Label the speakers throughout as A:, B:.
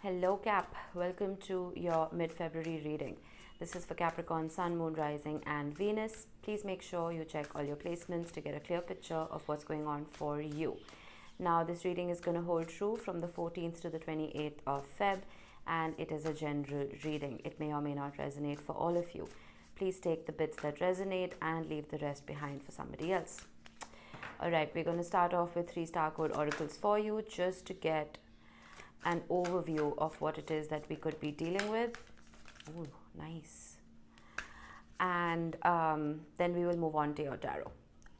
A: Hello Cap, welcome to your mid-February reading. This is for Capricorn, Sun, Moon, Rising and Venus. Please make sure you check all your placements to get a clear picture of what's going on for you. Now this reading is going to hold true from the 14th to the 28th of Feb, and it is a general reading. It may or may not resonate for all of you. Please take the bits that resonate and leave the rest behind for somebody else. Alright, we're going to start off with 3 star code oracles for you just to get an overview of what it is that we could be dealing with. Oh, nice. And then we will move on to your tarot.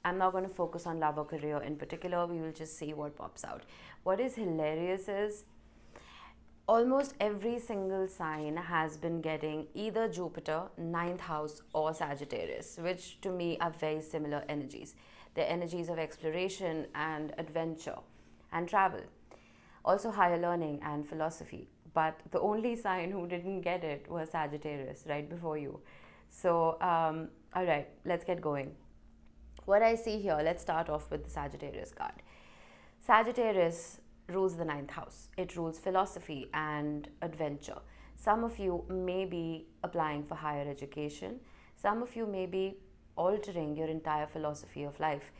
A: I'm not going to focus on love or career in particular. We will just see what pops out. What is hilarious is almost every single sign has been getting either Jupiter, 9th house, or Sagittarius, which to me are very similar energies. They're energies of exploration and adventure and travel. Also higher learning and philosophy. But the only sign who didn't get it was Sagittarius right before you. So, all right, let's get going. What I see here, let's start off with the Sagittarius card. Sagittarius rules the 9th house. It rules philosophy and adventure. Some of you may be applying for higher education. Some of you may be altering your entire philosophy of life.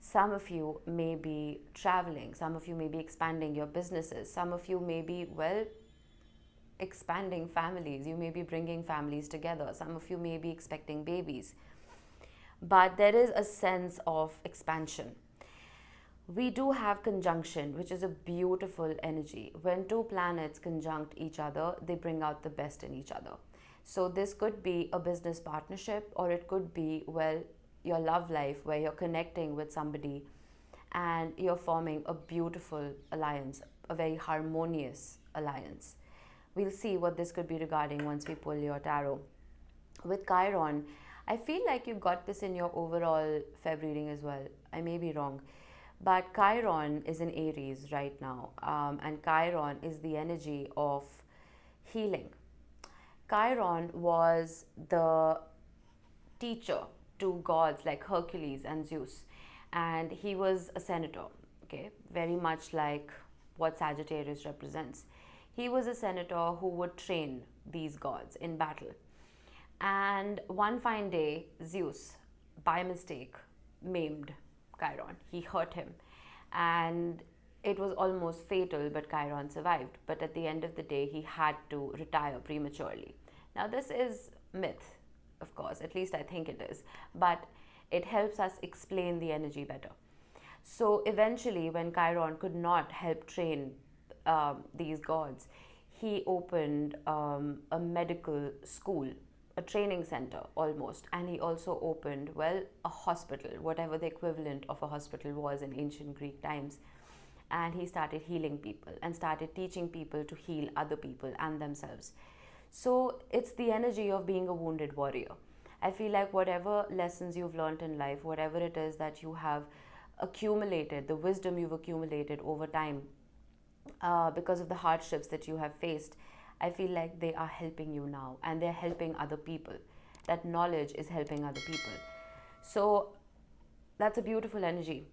A: Some of you may be traveling. Some of you may be expanding your businesses. Some of you may be, expanding families. You may be bringing families together. Some of you may be expecting babies. But there is a sense of expansion. We do have conjunction, which is a beautiful energy. When 2 planets conjunct each other, they bring out the best in each other. So this could be a business partnership, or it could be, your love life, where you're connecting with somebody and you're forming a beautiful alliance, a very harmonious alliance. We'll see what this could be regarding once we pull your tarot. With Chiron, I feel like you got this in your overall Feb reading as well. I may be wrong. But Chiron is in Aries right now. And Chiron is the energy of healing. Chiron was the teacher to gods like Hercules and Zeus, and he was a senator, okay, very much like what Sagittarius represents. He was a senator who would train these gods in battle, and one fine day Zeus by mistake maimed Chiron. He hurt him and it was almost fatal, but Chiron survived. But at the end of the day, he had to retire prematurely. Now this is myth, of course, at least I think it is, but it helps us explain the energy better. So eventually, when Chiron could not help train these gods, he opened a medical school, a training center almost, and he also opened, a hospital, whatever the equivalent of a hospital was in ancient Greek times. And he started healing people and started teaching people to heal other people and themselves. So it's the energy of being a wounded warrior. I feel like whatever lessons you've learned in life, whatever it is that you have accumulated, the wisdom you've accumulated over time, because of the hardships that you have faced, I feel like they are helping you now and they're helping other people. That knowledge is helping other people. So that's a beautiful energy.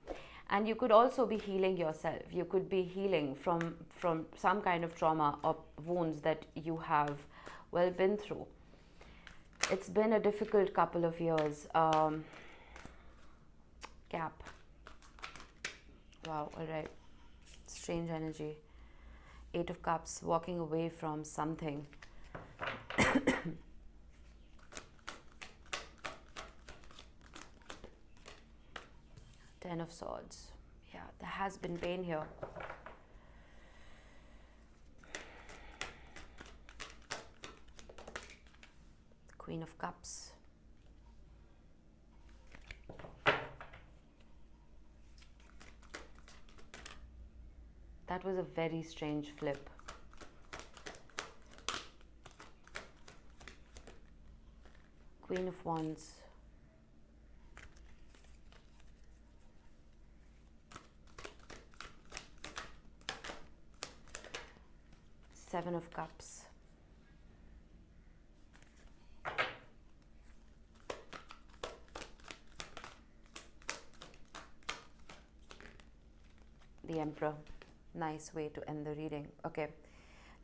A: And you could also be healing yourself. You could be healing from some kind of trauma or wounds that you have been through. It's been a difficult couple of years. Cap. Wow, all right. Strange energy. 8 of Cups, walking away from something. 10 of Swords. Yeah, there has been pain here. Queen of Cups. That was a very strange flip. Queen of Wands. Seven of Cups. The Emperor. Nice way to end the reading. Okay,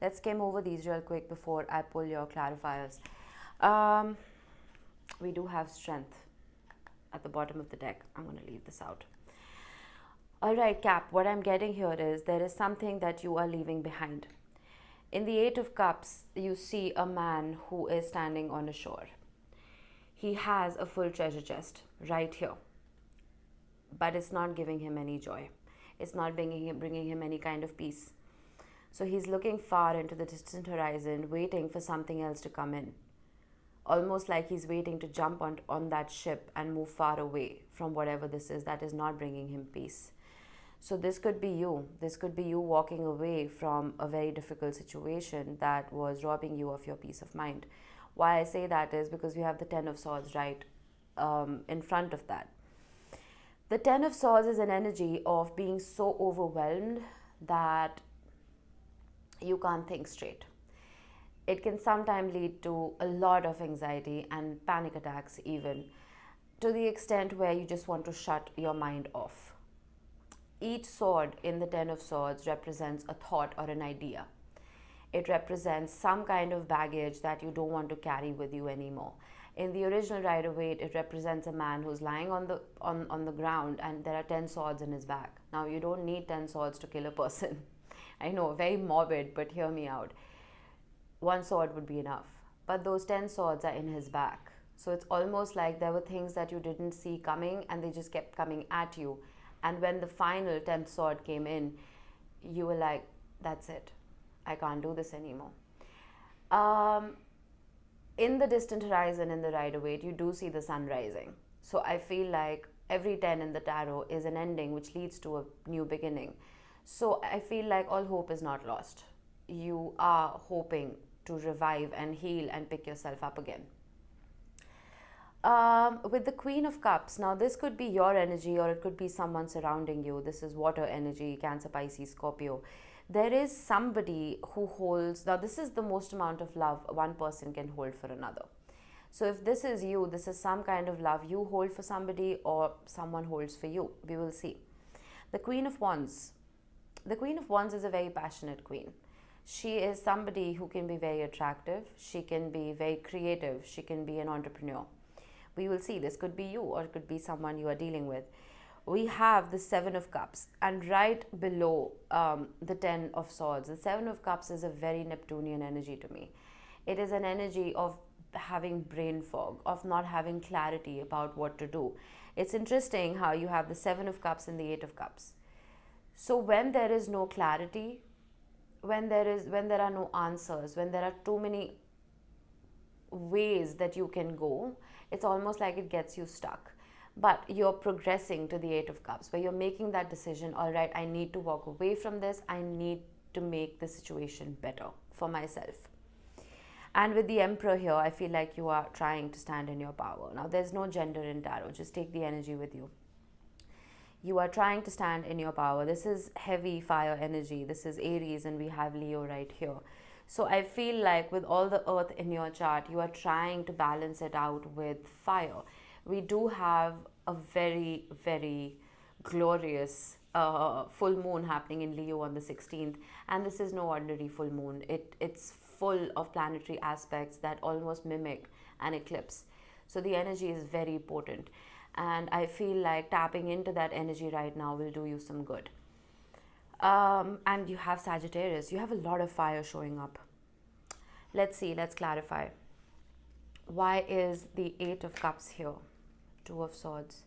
A: Let's skim over these real quick before I pull your clarifiers. Um, we do have strength at the bottom of the deck. I'm going to leave this out. All right, Cap, what I'm getting here is there is something that you are leaving behind. In the Eight of Cups, you see a man who is standing on a shore. He has a full treasure chest right here, but it's not giving him any joy. It's not bringing him any kind of peace. So he's looking far into the distant horizon, waiting for something else to come in. Almost like he's waiting to jump on that ship and move far away from whatever this is that is not bringing him peace. So this could be you. This could be you walking away from a very difficult situation that was robbing you of your peace of mind. Why I say that is because we have the Ten of Swords right in front of that. The Ten of Swords is an energy of being so overwhelmed that you can't think straight. It can sometimes lead to a lot of anxiety and panic attacks even, to the extent where you just want to shut your mind off. Each sword in the Ten of Swords represents a thought or an idea. It represents some kind of baggage that you don't want to carry with you anymore. In the original Rider-Waite, it represents a man who's lying on the ground and there are 10 swords in his back. Now, you don't need 10 swords to kill a person. I know, very morbid, but hear me out. One sword would be enough. But those 10 swords are in his back. So it's almost like there were things that you didn't see coming and they just kept coming at you. And when the final 10th sword came in, you were like, that's it. I can't do this anymore. In the distant horizon in the Rider-Waite, you do see the sun rising. So I feel like every 10 in the tarot is an ending which leads to a new beginning. So I feel like all hope is not lost. You are hoping to revive and heal and pick yourself up again. With the Queen of Cups, now this could be your energy or it could be someone surrounding you. This is water energy, Cancer, Pisces, Scorpio. There is somebody who holds, now this is the most amount of love one person can hold for another. So if this is you, this is some kind of love you hold for somebody or someone holds for you. We will see. The Queen of Wands. The Queen of Wands is a very passionate queen. She is somebody who can be very attractive. She can be very creative. She can be an entrepreneur. We will see. This could be you or it could be someone you are dealing with. We have the Seven of Cups and right below the Ten of Swords. The Seven of Cups is a very Neptunian energy to me. It is an energy of having brain fog, of not having clarity about what to do. It's interesting how you have the Seven of Cups and the Eight of Cups. So when there is no clarity, when there are no answers, when there are too many ways that you can go, it's almost like it gets you stuck. But you're progressing to the Eight of Cups where you're making that decision, all right, I need to walk away from this. I need to make the situation better for myself. And with the Emperor here, I feel like you are trying to stand in your power. Now, there's no gender in tarot. Just take the energy with you. You are trying to stand in your power. This is heavy fire energy. This is Aries and we have Leo right here. So I feel like with all the earth in your chart, you are trying to balance it out with fire. We do have a very, very glorious full moon happening in Leo on the 16th. And this is no ordinary full moon. It's full of planetary aspects that almost mimic an eclipse. So the energy is very potent. And I feel like tapping into that energy right now will do you some good. And you have Sagittarius. You have a lot of fire showing up. Let's see. Let's clarify. Why is the Eight of Cups here? Two of Swords.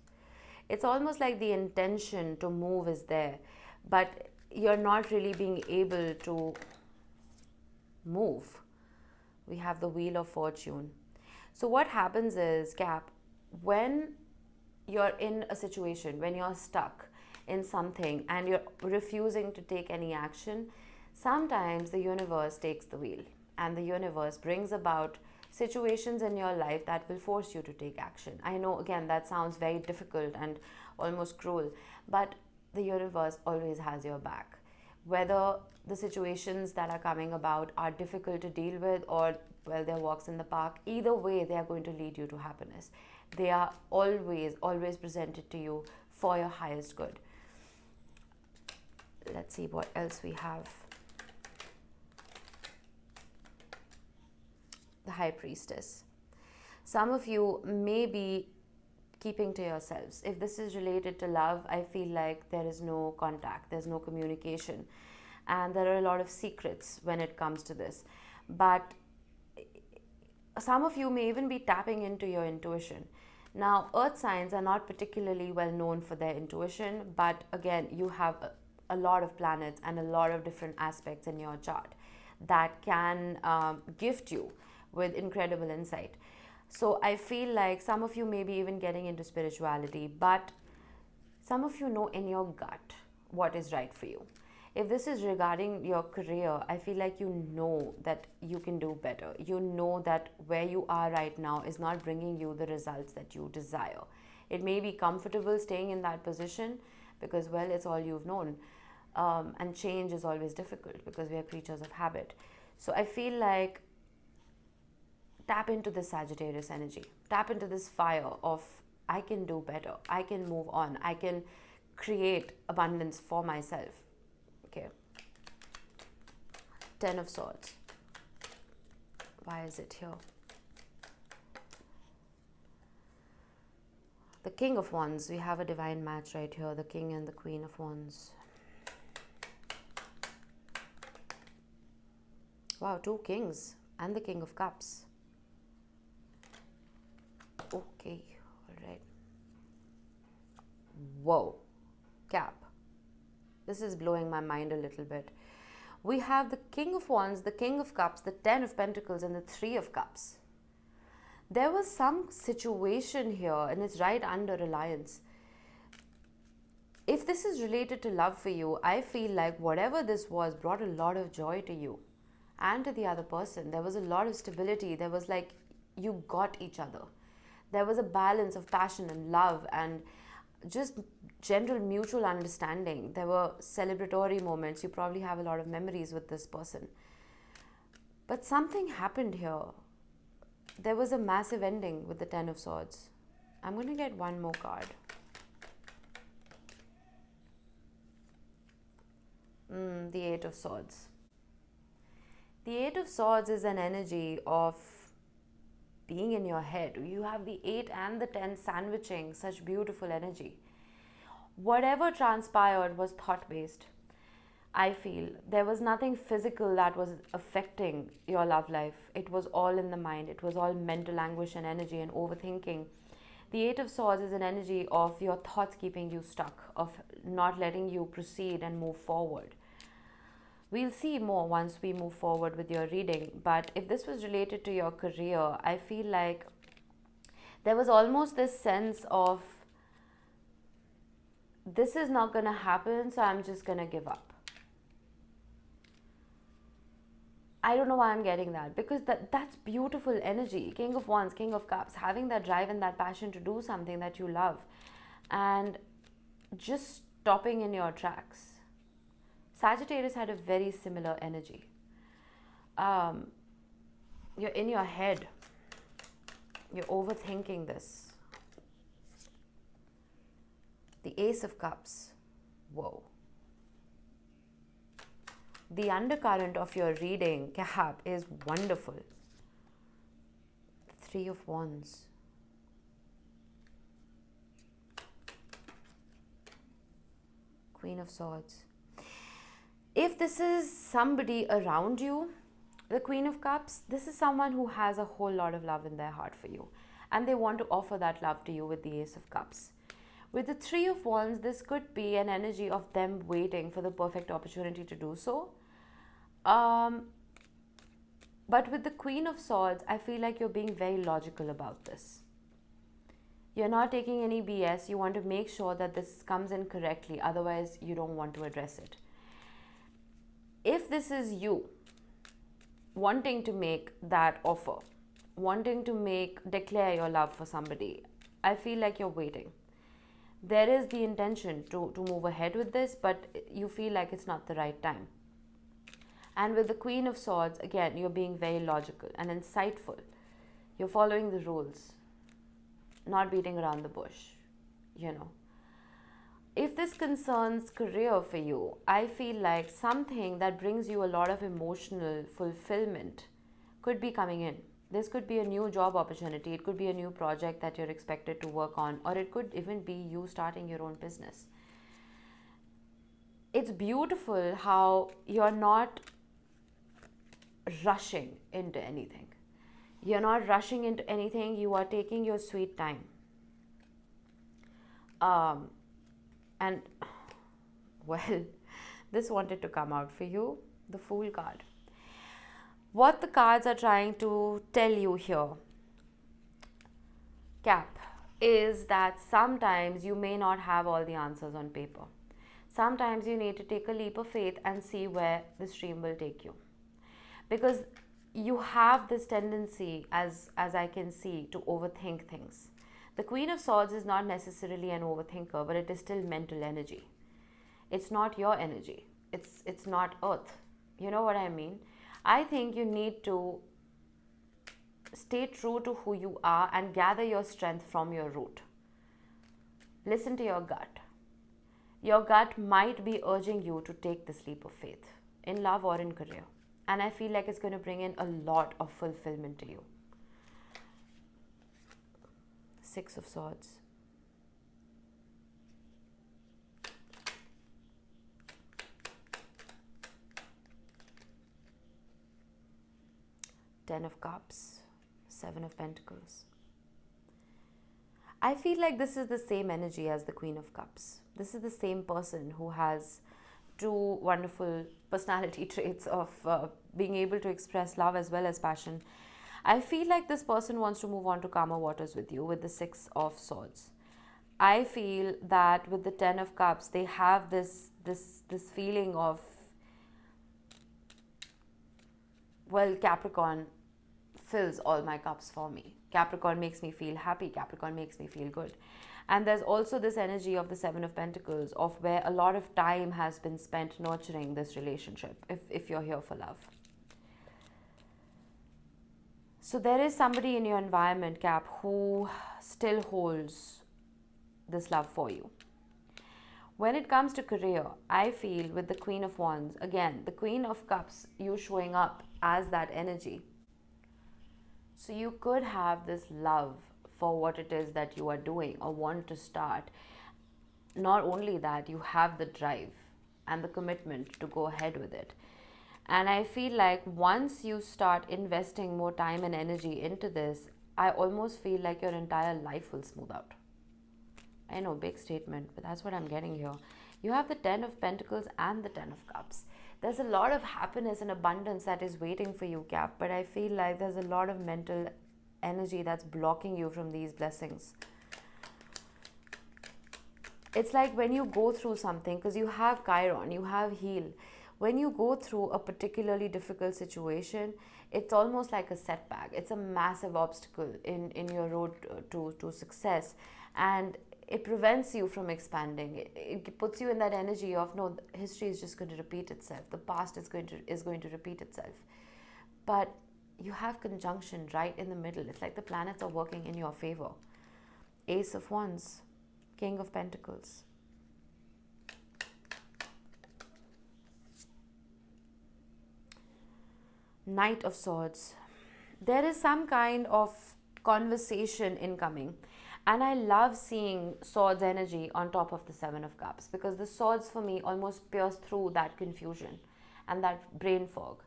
A: It's almost like the intention to move is there, but you're not really being able to move. We have the Wheel of Fortune. So what happens is, Cap, when you're in a situation, when you're stuck in something and you're refusing to take any action, sometimes the universe takes the wheel and the universe brings about situations in your life that will force you to take action. I know, again, that sounds very difficult and almost cruel, but the universe always has your back. Whether the situations that are coming about are difficult to deal with or, well, they're walks in the park, either way, they are going to lead you to happiness. They are always presented to you for your highest good. Let's see what else we have. the High Priestess. Some of you may be keeping to yourselves. If this is related to love, I feel like there is no contact, there's no communication, and there are a lot of secrets when it comes to this. But some of you may even be tapping into your intuition. Now, earth signs are not particularly well known for their intuition, but again, you have a lot of planets and a lot of different aspects in your chart that can gift you with incredible insight. So I feel like some of you may be even getting into spirituality, but some of you know in your gut what is right for you. If this is regarding your career, I feel like you know that you can do better. You know that where you are right now is not bringing you the results that you desire. It may be comfortable staying in that position because, well, it's all you've known. And change is always difficult because we are creatures of habit. So I feel like tap into this Sagittarius energy. Tap into this fire of, I can do better. I can move on. I can create abundance for myself. Okay. 10 of Swords. Why is it here? The King of Wands. We have a divine match right here. The King and the Queen of Wands. Wow, 2 kings and the King of Cups. Okay, all right. Whoa, Cap. This is blowing my mind a little bit. We have the King of Wands, the King of Cups, the 10 of Pentacles, and the 3 of Cups. There was some situation here, and it's right under Alliance. If this is related to love for you, I feel like whatever this was brought a lot of joy to you and to the other person. There was a lot of stability. There was like you got each other. There was a balance of passion and love and just general mutual understanding. There were celebratory moments. You probably have a lot of memories with this person. But something happened here. There was a massive ending with the 10 of Swords. I'm going to get one more card. The 8 of Swords. The 8 of Swords is an energy of being in your head. You have the 8 and the 10 sandwiching such beautiful energy. Whatever transpired was thought-based. I feel there was nothing physical that was affecting your love life. It was all in the mind. It was all mental anguish and energy and overthinking. The 8 of Swords is an energy of your thoughts keeping you stuck, of not letting you proceed and move forward. We'll see more once we move forward with your reading. But if this was related to your career, I feel like there was almost this sense of, this is not going to happen, so I'm just going to give up. I don't know why I'm getting that, because that's beautiful energy. King of Wands, King of Cups, having that drive and that passion to do something that you love and just stopping in your tracks. Sagittarius had a very similar energy. You're in your head. You're overthinking this. The Ace of Cups. Whoa. The undercurrent of your reading, Cap, is wonderful. 3 of Wands. Queen of Swords. If this is somebody around you, the Queen of Cups, this is someone who has a whole lot of love in their heart for you. And they want to offer that love to you with the Ace of Cups. With the 3 of Wands, this could be an energy of them waiting for the perfect opportunity to do so. But with the Queen of Swords, I feel like you're being very logical about this. You're not taking any BS. You want to make sure that this comes in correctly. Otherwise, you don't want to address it. If this is you wanting to make that offer, wanting to declare your love for somebody, I feel like you're waiting. There is the intention to move ahead with this, but you feel like it's not the right time. And with the Queen of Swords, again, you're being very logical and insightful. You're following the rules, not beating around the bush, you know. If this concerns career for you, I feel like something that brings you a lot of emotional fulfillment could be coming in. This could be a new job opportunity, it could be a new project that you're expected to work on, or it could even be you starting your own business. It's beautiful how you're not rushing into anything. You're not rushing into anything, you are taking your sweet time. And well, this wanted to come out for you, the Fool card. What the cards are trying to tell you here, Cap, is that sometimes you may not have all the answers on paper. Sometimes you need to take a leap of faith and see where the stream will take you. Because you have this tendency, as I can see, to overthink things. The Queen of Swords is not necessarily an overthinker, but it is still mental energy. It's not your energy. It's not earth. You know what I mean? I think you need to stay true to who you are and gather your strength from your root. Listen to your gut. Your gut might be urging you to take this leap of faith in love or in career. And I feel like it's going to bring in a lot of fulfillment to you. Six of Swords. Ten of Cups. Seven of Pentacles. I feel like this is the same energy as the Queen of Cups. This is the same person who has two wonderful personality traits of being able to express love as well as passion. I feel like this person wants to move on to calmer waters with you with the Six of Swords. I feel that with the Ten of Cups, they have this feeling of, well, Capricorn fills all my cups for me. Capricorn makes me feel happy. Capricorn makes me feel good. And there's also this energy of the Seven of Pentacles, of where a lot of time has been spent nurturing this relationship, if you're here for love. So there is somebody in your environment, Cap, who still holds this love for you. When it comes to career, I feel with the Queen of Wands, again, the Queen of Cups, you showing up as that energy. So you could have this love for what it is that you are doing or want to start. Not only that, you have the drive and the commitment to go ahead with it. And I feel like once you start investing more time and energy into this, I almost feel like your entire life will smooth out. I know, big statement, but that's what I'm getting here. You have the Ten of Pentacles and the Ten of Cups. There's a lot of happiness and abundance that is waiting for you, Cap, but I feel like there's a lot of mental energy that's blocking you from these blessings. It's like when you go through something, because you have Chiron, you have Heal. When you go through a particularly difficult situation, it's almost like a setback. It's a massive obstacle in your road to success. And it prevents you from expanding. It puts you in that energy of, no, history is just going to repeat itself. The past is going to repeat itself. But you have conjunction right in the middle. It's like the planets are working in your favor. Ace of Wands, King of Pentacles. Knight of Swords. There is some kind of conversation incoming. And I love seeing Swords energy on top of the Seven of Cups, because the Swords for me almost pierce through that confusion and that brain fog.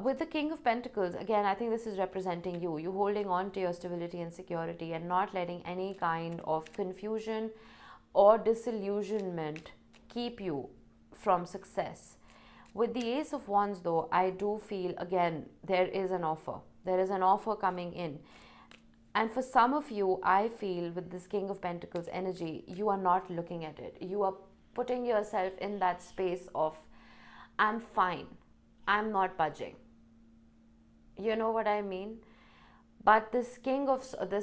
A: With the King of Pentacles, again, I think this is representing you. You holding on to your stability and security and not letting any kind of confusion or disillusionment keep you from success. With the Ace of Wands, though, I do feel, again, there is an offer. There is an offer coming in. And for some of you, I feel with this King of Pentacles energy, you are not looking at it. You are putting yourself in that space of, I'm fine. I'm not budging. You know what I mean? But this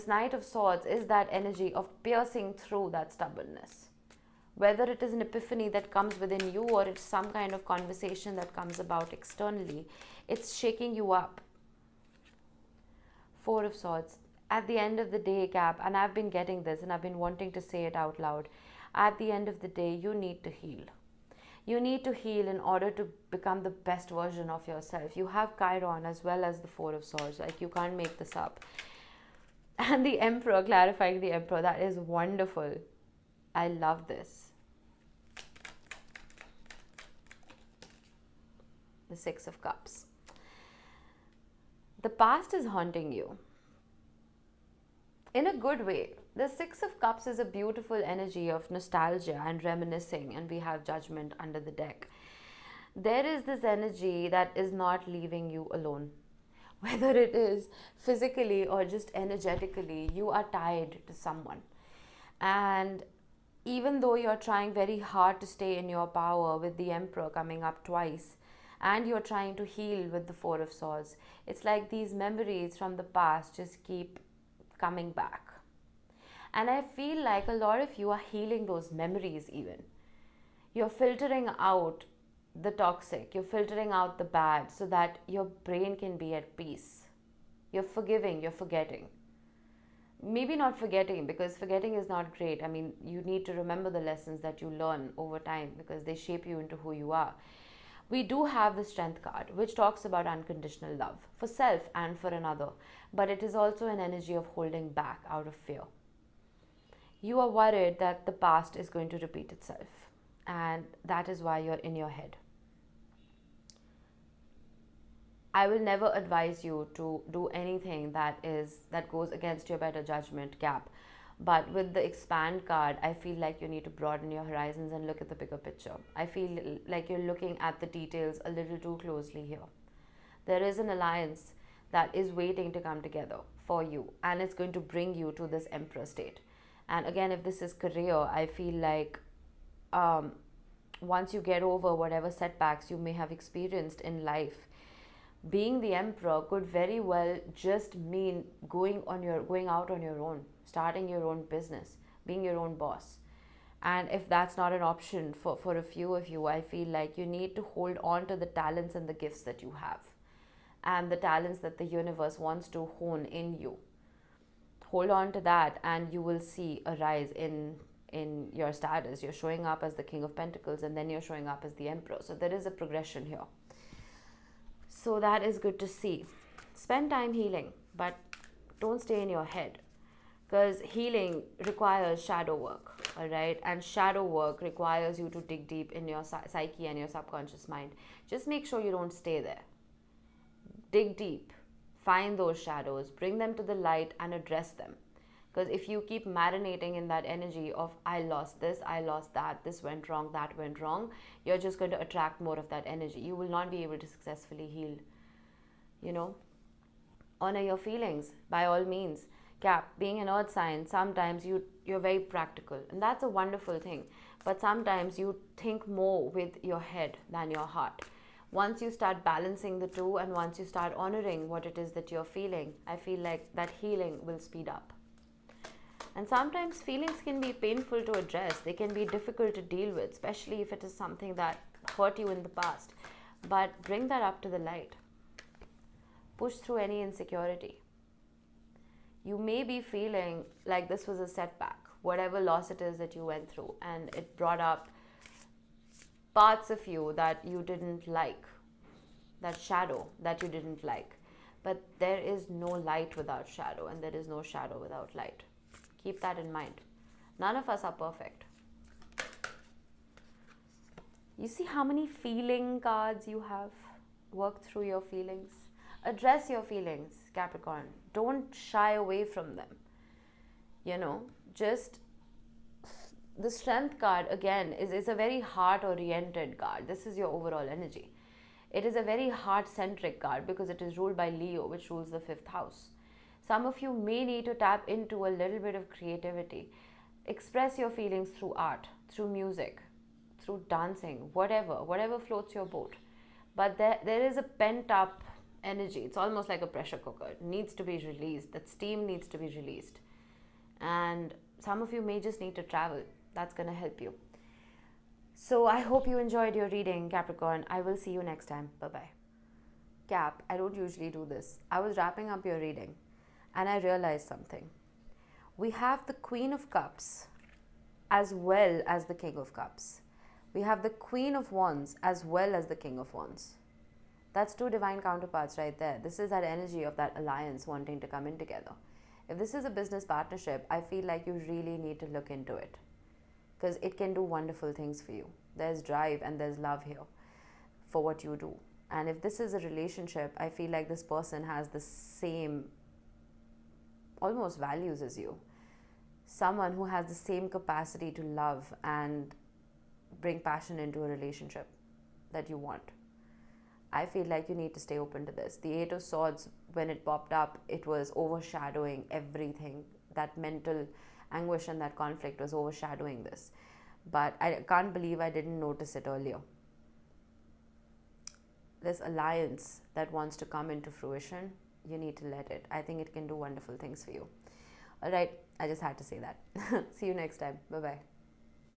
A: Knight of Swords is that energy of piercing through that stubbornness. Whether it is an epiphany that comes within you or it's some kind of conversation that comes about externally, it's shaking you up. Four of Swords. At the end of the day, Cap, and I've been getting this and I've been wanting to say it out loud, at the end of the day, you need to heal. You need to heal in order to become the best version of yourself. You have Chiron as well as the Four of Swords. Like, you can't make this up. And the Emperor, clarifying the Emperor, that is wonderful. I love this. The Six of Cups. The past is haunting you. In a good way. The Six of Cups is a beautiful energy of nostalgia and reminiscing, and we have Judgment under the deck. There is this energy that is not leaving you alone. Whether it is physically or just energetically, you are tied to someone. And even though you're trying very hard to stay in your power with the Emperor coming up twice, and you're trying to heal with the Four of Swords, it's like these memories from the past just keep coming back. And I feel like a lot of you are healing those memories even. You're filtering out the toxic, you're filtering out the bad so that your brain can be at peace. You're forgiving, you're forgetting. Maybe not forgetting, because forgetting is not great. I mean, you need to remember the lessons that you learn over time because they shape you into who you are. We do have the Strength card, which talks about unconditional love for self and for another, but it is also an energy of holding back out of fear. You are worried that the past is going to repeat itself, and that is why you're in your head. I will never advise you to do anything that goes against your better judgment, Cap. But with the Expand card, I feel like you need to broaden your horizons and look at the bigger picture. I feel like you're looking at the details a little too closely here. There is an alliance that is waiting to come together for you, and it's going to bring you to this Emperor state. And again, if this is career, I feel like once you get over whatever setbacks you may have experienced in life, being the Emperor could very well just mean going out on your own, starting your own business, being your own boss. And if that's not an option for a few of you, I feel like you need to hold on to the talents and the gifts that you have, and the talents that the universe wants to hone in you. Hold on to that, and you will see a rise in your status. You're showing up as the King of Pentacles, and then you're showing up as the Emperor. So there is a progression here. So that is good to see. Spend time healing, but don't stay in your head, because healing requires shadow work, all right? And shadow work requires you to dig deep in your psyche and your subconscious mind. Just make sure you don't stay there. Dig deep. Find those shadows, bring them to the light and address them. Because if you keep marinating in that energy of I lost this, I lost that, this went wrong, that went wrong, you're just going to attract more of that energy. You will not be able to successfully heal. Honor your feelings by all means. Cap, being an earth sign, sometimes you're very practical, and that's a wonderful thing. But sometimes you think more with your head than your heart. Once you start balancing the two, and once you start honoring what it is that you're feeling, I feel like that healing will speed up. And sometimes feelings can be painful to address. They can be difficult to deal with, especially if it is something that hurt you in the past. But bring that up to the light. Push through any insecurity. You may be feeling like this was a setback, whatever loss it is that you went through, and it brought up parts of you that you didn't like, that shadow that you didn't like. But there is no light without shadow, and there is no shadow without light. Keep that in mind. None of us are perfect. You see how many feeling cards you have? Work through your feelings. Address your feelings, Capricorn. Don't shy away from them. Just the Strength card again is a very heart-oriented card. This is your overall energy. It is a very heart-centric card because it is ruled by Leo, which rules the 5th house. Some of you may need to tap into a little bit of creativity. Express your feelings through art, through music, through dancing, whatever floats your boat. But there is a pent-up energy. It's almost like a pressure cooker. It needs to be released. That steam needs to be released. And some of you may just need to travel. That's going to help you. So I hope you enjoyed your reading, Capricorn. I will see you next time. Bye-bye. Cap, I don't usually do this. I was wrapping up your reading, and I realized something. We have the Queen of Cups as well as the King of Cups. We have the Queen of Wands as well as the King of Wands. That's two divine counterparts right there. This is that energy of that alliance wanting to come in together. If this is a business partnership, I feel like you really need to look into it, because it can do wonderful things for you. There's drive and there's love here for what you do. And if this is a relationship, I feel like this person has the same almost values as you. Someone who has the same capacity to love and bring passion into a relationship that you want. I feel like you need to stay open to this. The Eight of Swords, when it popped up, it was overshadowing everything. That mental anguish and that conflict was overshadowing this. But I can't believe I didn't notice it earlier. This alliance that wants to come into fruition, you need to let it. I think it can do wonderful things for you. All right, I just had to say that. See you next time. Bye-bye.